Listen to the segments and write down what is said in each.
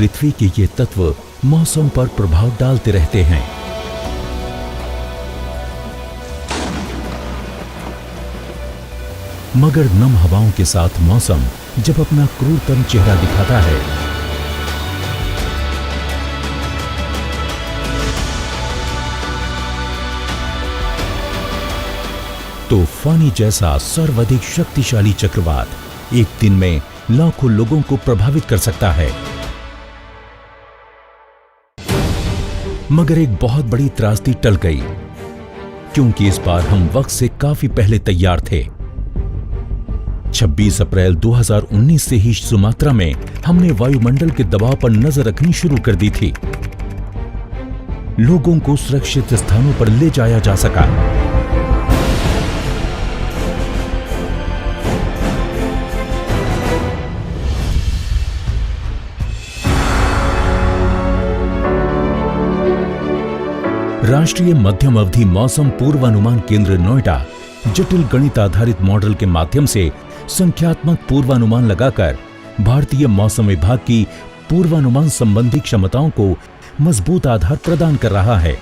पृथ्वी के ये तत्व मौसम पर प्रभाव डालते रहते हैं। मगर नम हवाओं के साथ मौसम जब अपना क्रूरतम चेहरा दिखाता है, तो फानी जैसा सर्वाधिक शक्तिशाली चक्रवात एक दिन में लाखों लोगों को प्रभावित कर सकता है। मगर एक बहुत बड़ी त्रासदी टल गई, क्योंकि इस बार हम वक्त से काफी पहले तैयार थे। 26 अप्रैल 2019 से ही सुमात्रा में हमने वायुमंडल के दबाव पर नजर रखनी शुरू कर दी थी। लोगों को सुरक्षित स्थानों पर ले जाया जा सका। राष्ट्रीय मध्यम अवधि मौसम पूर्वानुमान केंद्र नोएडा जटिल गणित आधारित मॉडल के माध्यम से संख्यात्मक पूर्वानुमान लगाकर भारतीय मौसम विभाग की पूर्वानुमान संबंधी क्षमताओं को मजबूत आधार प्रदान कर रहा है।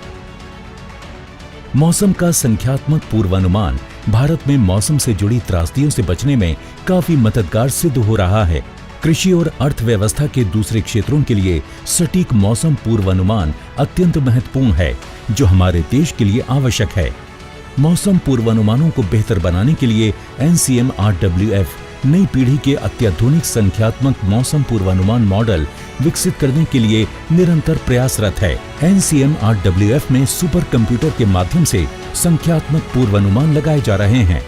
मौसम का संख्यात्मक पूर्वानुमान भारत में मौसम से जुड़ी त्रासदियों से बचने में काफी मददगार सिद्ध हो रहा है। कृषि और अर्थव्यवस्था के दूसरे क्षेत्रों के लिए सटीक मौसम पूर्वानुमान अत्यंत महत्वपूर्ण है, जो हमारे देश के लिए आवश्यक है। मौसम पूर्वानुमानों को बेहतर बनाने के लिए NCMRWF नई पीढ़ी के अत्याधुनिक संख्यात्मक मौसम पूर्वानुमान मॉडल विकसित करने के लिए निरंतर प्रयासरत है। NCMRWF में सुपर कंप्यूटर के माध्यम से संख्यात्मक पूर्वानुमान लगाए जा रहे हैं।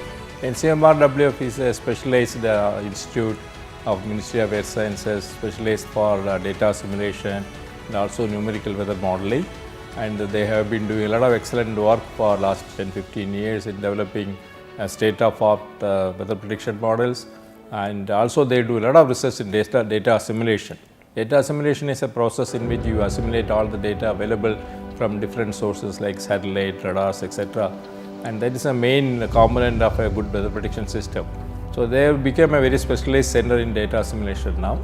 NCMRWF is a specialized institute of Ministry of Earth Sciences, specialized for data simulation and also numerical weather modeling. And they have been doing a lot of excellent work for last 10-15 years in developing state-of-art weather prediction models, and also they do a lot of research in data assimilation. Data assimilation is a process in which you assimilate all the data available from different sources like satellite, radars, etc. And that is a main component of a good weather prediction system. So they have become a very specialized center in data assimilation now.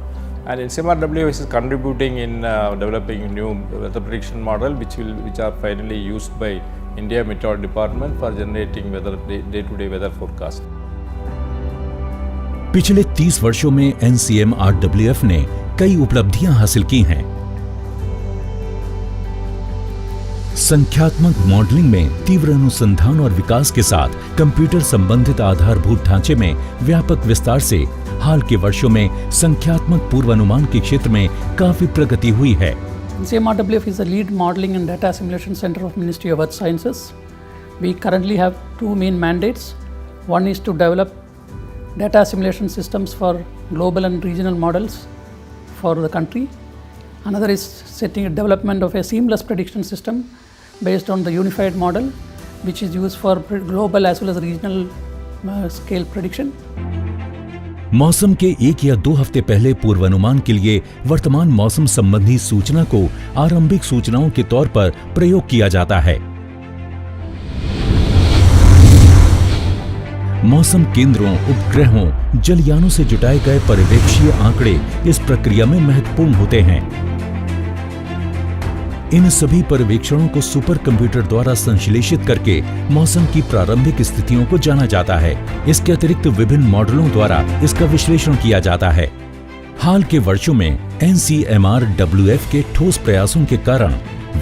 And NCMRWF is contributing in developing new weather prediction model which are finally used by India Meteorology Department for generating day-to-day weather forecast. पिछले 30 वर्षों में NCMRWF ने कई उपलब्धियां हासिल की हैं। संख्यात्मक मॉडलिंग में तीव्र अनुसंधान और विकास के साथ कंप्यूटर संबंधित आधारभूत ढांचे में व्यापक विस्तार से हाल के वर्षों में संख्यात्मक पूर्वानुमान के क्षेत्र में काफी प्रगति हुई है। NCMRWF is a lead modeling and data simulation center of Ministry of Earth Sciences. We currently have two main mandates. One is to develop data simulation systems for global and regional models for the country. Another is setting a development of a seamless prediction system based on the unified model, which is used for global as well as regional scale prediction. मौसम के 1 या 2 हफ्ते पहले पूर्वानुमान के लिए वर्तमान मौसम संबंधी सूचना को आरंभिक सूचनाओं के तौर पर प्रयोग किया जाता है। मौसम केंद्रों, उपग्रहों, जलयानों से जुटाए गए पर्यवेक्षीय आंकड़े इस प्रक्रिया में महत्वपूर्ण होते हैं। इन सभी पर्यवेक्षणों को सुपर कंप्यूटर द्वारा संश्लेषित करके मौसम की प्रारंभिक स्थितियों को जाना जाता है। इसके अतिरिक्त विभिन्न मॉडलों द्वारा इसका विश्लेषण किया जाता है। हाल के वर्षों में NCMRWF के ठोस प्रयासों के कारण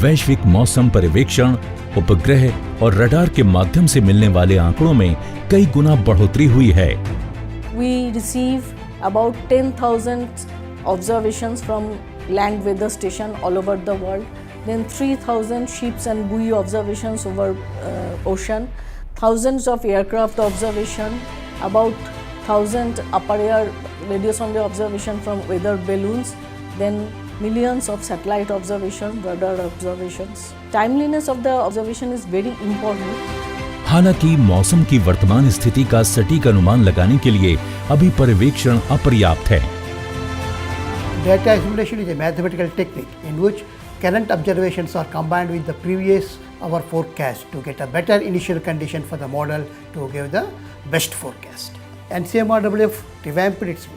वैश्विक मौसम पर्यवेक्षण, उपग्रह और रडार के माध्यम से मिलने वाले आंकड़ों में कई गुना बढ़ोतरी हुई है। We receive about 10,000 observations from land weather station all over the world. Then 3,000 ships and buoy observations over ocean, thousands of aircraft observation, about 1,000 upper air radio sonde observation from weather balloons, then millions of satellite observations, radar observations. Timeliness of the observation is very important. हालांकि मौसम की वर्तमान स्थिति का सटीक अनुमान लगाने के लिए अभी पर्यवेक्षण अपर्याप्त है। Data assimilation is a mathematical technique in which current observations are combined with the previous hour forecast to get a better initial condition for the model to give the best forecast. NCMRWF revamped its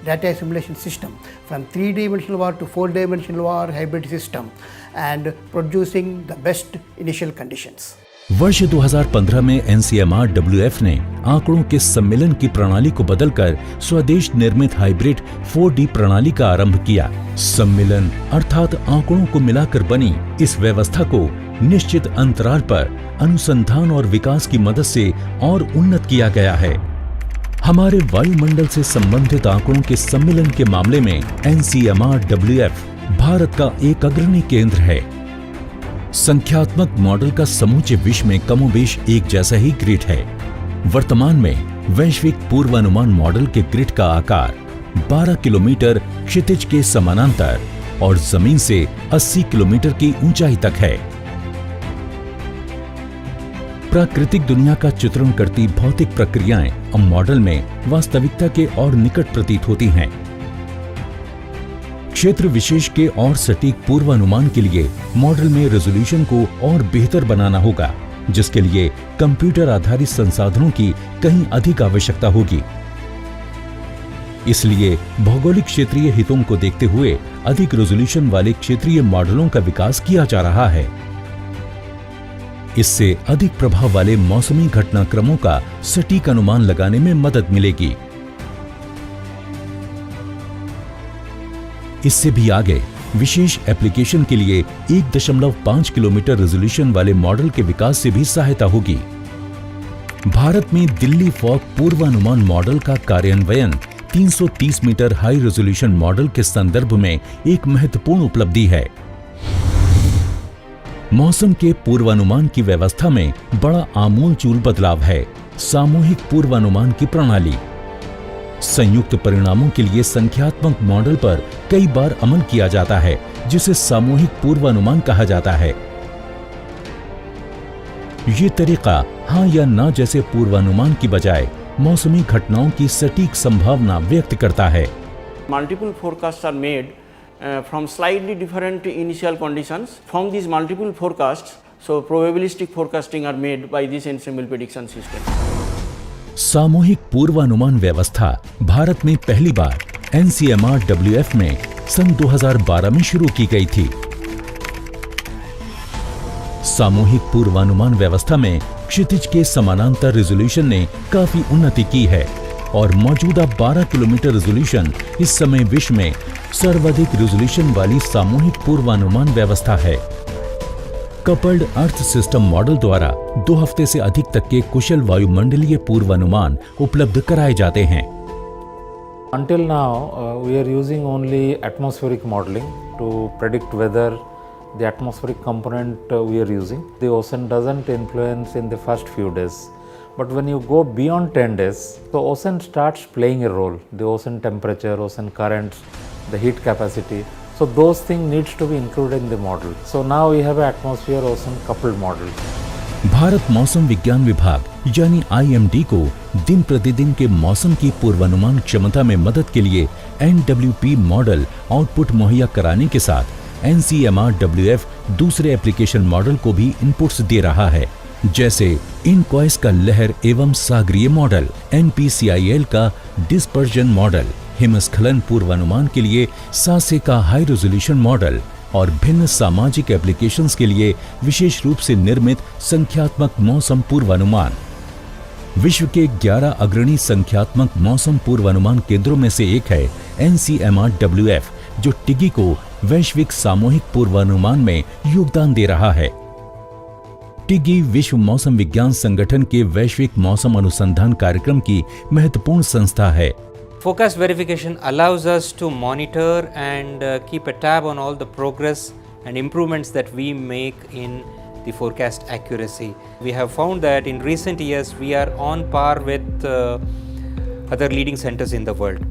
data assimilation system from 3-dimensional war to 4-dimensional war hybrid system and producing the best initial conditions. वर्ष 2015 में NCMR-WF ने आंकड़ों के सम्मिलन की प्रणाली को बदलकर स्वदेश निर्मित हाइब्रिड 4D प्रणाली का आरंभ किया। सम्मिलन अर्थात आंकड़ों को मिलाकर बनी इस व्यवस्था को निश्चित अंतराल पर अनुसंधान और विकास की मदद से और उन्नत किया गया है। हमारे वायुमंडल से संबंधित आंकड़ों के सम्मिलन के मामले में NCMR-WF भारत का एक अग्रणी केंद्र है। संख्यात्मक मॉडल का समूचे विश्व में कमोबेश एक जैसा ही ग्रिड है। वर्तमान में वैश्विक पूर्वानुमान मॉडल के ग्रिड का आकार 12 किलोमीटर क्षितिज के समानांतर और जमीन से 80 किलोमीटर की ऊंचाई तक है। प्राकृतिक दुनिया का चित्रण करती भौतिक प्रक्रियाएं अब मॉडल में वास्तविकता के और निकट प्रतीत होती हैं। क्षेत्र विशेष के और सटीक पूर्वानुमान के लिए मॉडल में रेजोल्यूशन को और बेहतर बनाना होगा, जिसके लिए कंप्यूटर आधारित संसाधनों की कहीं अधिक आवश्यकता होगी। इसलिए भौगोलिक क्षेत्रीय हितों को देखते हुए अधिक रेजोल्यूशन वाले क्षेत्रीय मॉडलों का विकास किया जा रहा है। इससे अधिक प्रभाव वाले मौसमी घटनाक्रमों का सटीक अनुमान लगाने में मदद मिलेगी। इससे भी आगे विशेष एप्लीकेशन के लिए 1.5 किलोमीटर रेजोल्यूशन वाले मॉडल के विकास से भी सहायता होगी। भारत में दिल्ली फॉग पूर्वानुमान मॉडल का कार्यान्वयन 330 मीटर हाई रेजोल्यूशन मॉडल के संदर्भ में एक महत्वपूर्ण उपलब्धि है। मौसम के पूर्वानुमान की व्यवस्था में बड़ा आमूलचूल बदलाव है सामूहिक पूर्वानुमान की प्रणाली। संयुक्त परिणामों के लिए संख्यात्मक मॉडल पर कई बार अमल किया जाता है, जिसे सामूहिक पूर्वानुमान कहा जाता है। ये तरीका हाँ या ना जैसे पूर्वानुमान की बजाय मौसमी घटनाओं की सटीक संभावना व्यक्त करता है। Multiple forecasts are made from slightly different initial conditions. From these multiple forecasts, so probabilistic forecasting are made by this ensemble prediction system. सामूहिक पूर्वानुमान व्यवस्था भारत में पहली बार NCMR-WF में सन 2012 में शुरू की गई थी। सामूहिक पूर्वानुमान व्यवस्था में क्षितिज के समानांतर रेजोल्यूशन ने काफी उन्नति की है और मौजूदा 12 किलोमीटर रेजोल्यूशन इस समय विश्व में सर्वाधिक रेजोल्यूशन वाली सामूहिक पूर्वानुमान व्यवस्था है। कपल्ड अर्थ सिस्टम मॉडल द्वारा 2 हफ्ते से अधिक तक के कुशल वायुमंडलीय पूर्वानुमान उपलब्ध कराए जाते हैं। Until now, we are using only atmospheric modeling to predict whether the atmospheric component we are using. The ocean doesn't influence in the first few days. But when you go beyond 10 days, the ocean starts playing a role. The ocean temperature, ocean currents, the heat capacity. So those things needs to be included in the model. So now we have an atmosphere ocean coupled model. Bharat मौसम विज्ञान विभाग यानी IMD को दिन प्रतिदिन के मौसम की पूर्वानुमान क्षमता में मदद के लिए NWP मॉडल आउटपुट मुहैया कराने के साथ NCMR-WF दूसरे एप्लीकेशन मॉडल को भी इनपुट्स दे रहा है, जैसे इनक्वाइस का लहर एवं सागरीय मॉडल, NPCIL का डिस्पर्जन मॉडल, हिमस्खलन पूर्वानुमान के लिए सासे का हाई रेजोल्यूशन मॉडल और भिन्न सामाजिक एप्लीकेशंस के लिए विशेष रूप से निर्मित संख्यात्मक मौसम पूर्वानुमान। विश्व के 11 अग्रणी संख्यात्मक मौसम पूर्वानुमान केंद्रों में से एक है NCMR-WF, जो टिगी को वैश्विक सामूहिक पूर्वानुमान में योगदान दे रहा है। टिगी विश्व मौसम विज्ञान संगठन के वैश्विक मौसम अनुसंधान कार्यक्रम की महत्वपूर्ण संस्था है। Forecast verification allows us to monitor and keep a tab on all the progress and improvements that we make in the forecast accuracy. We have found that in recent years we are on par with other leading centers in the world.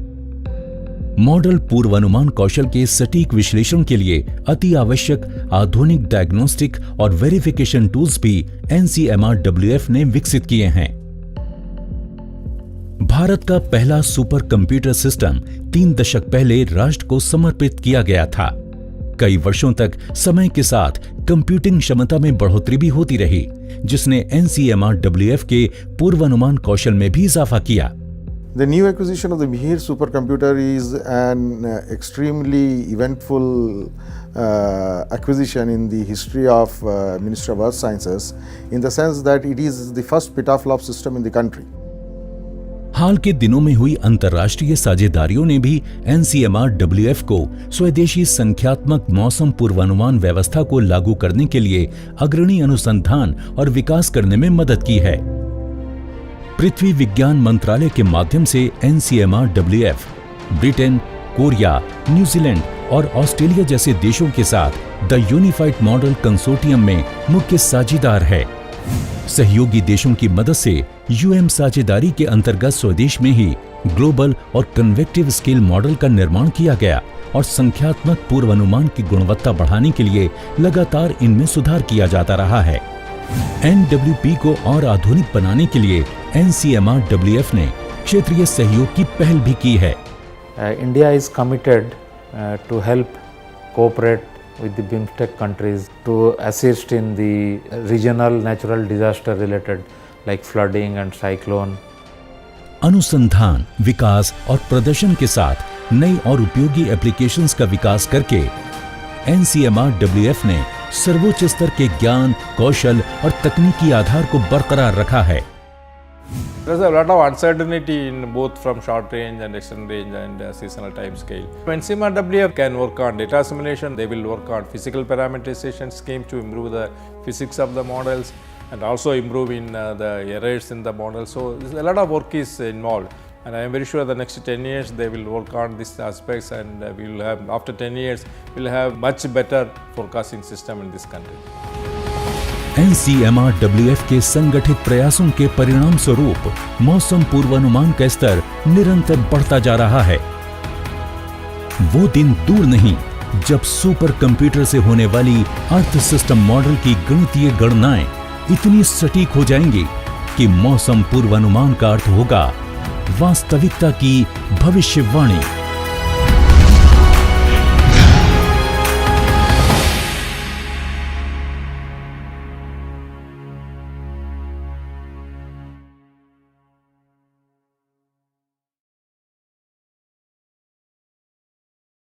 Model पूर्वानुमान कौशल के सटीक विश्लेषण के लिए अति आवश्यक आधुनिक diagnostic और वेरिफिकेशन टूल्स भी NCMR-WF ने विकसित किए हैं। भारत का पहला सुपर कंप्यूटर सिस्टम 3 दशक पहले राष्ट्र को समर्पित किया गया था। कई वर्षों तक समय के साथ कंप्यूटिंग क्षमता में बढ़ोतरी भी होती रही, जिसने NCMR-WF के पूर्वानुमान कौशल में भी इजाफा किया। The new acquisition of the Mihir supercomputer is an extremely eventful acquisition in the history of Ministry of Earth Sciences, in the sense that it is the first petaflop system in the country. हाल के दिनों में हुई अंतर्राष्ट्रीय साझेदारियों ने भी NCMR-WF को स्वदेशी संख्यात्मक मौसम पूर्वानुमान व्यवस्था को लागू करने के लिए अग्रणी अनुसंधान और विकास करने में मदद की है। पृथ्वी विज्ञान मंत्रालय के माध्यम से NCMR-WF ब्रिटेन, कोरिया, न्यूजीलैंड और ऑस्ट्रेलिया जैसे देशों के साथ द यूनिफाइड मॉडल कंसोर्टियम में मुख्य साझेदार है। सहयोगी देशों की मदद से यूएम साझेदारी के अंतर्गत स्वदेश में ही ग्लोबल और कन्वेक्टिव स्केल मॉडल का निर्माण किया गया और संख्यात्मक पूर्वानुमान की गुणवत्ता बढ़ाने के लिए लगातार इनमें सुधार किया जाता रहा है। NWP को और आधुनिक बनाने के लिए NCMR-WF ने क्षेत्रीय सहयोग की पहल भी की है। India is committed to help cooperate with the BIMSTEC countries to assist in the regional natural disaster related like flooding and cyclone. अनुसंधान, विकास और प्रदर्शन के साथ नई और उपयोगी एप्लीकेशंस का विकास करके NCMR-WF ने सर्वोच्च स्तर के ज्ञान, कौशल और तकनीकी आधार को बरकरार रखा है। There is a lot of uncertainty in both from short range and extended range and seasonal time scale. NCMR-WF can work on data simulation, they will work on physical parameterization scheme to improve the physics of the models and also improve in the errors in the model. So a lot of work is involved, and I am very sure the next 10 years they will work on these aspects, and we will have, after 10 years, we will have much better forecasting system in this country. NCMR-WF के संगठित प्रयासों के परिणाम स्वरूप मौसम पूर्वानुमान का स्तर निरंतर बढ़ता जा रहा है। वो दिन दूर नहीं जब सुपर कंप्यूटर से होने वाली अर्थ सिस्टम मॉडल की गणितीय गणनाएं इतनी सटीक हो जाएंगी कि मौसम पूर्वानुमान का अर्थ होगा वास्तविकता की भविष्यवाणी।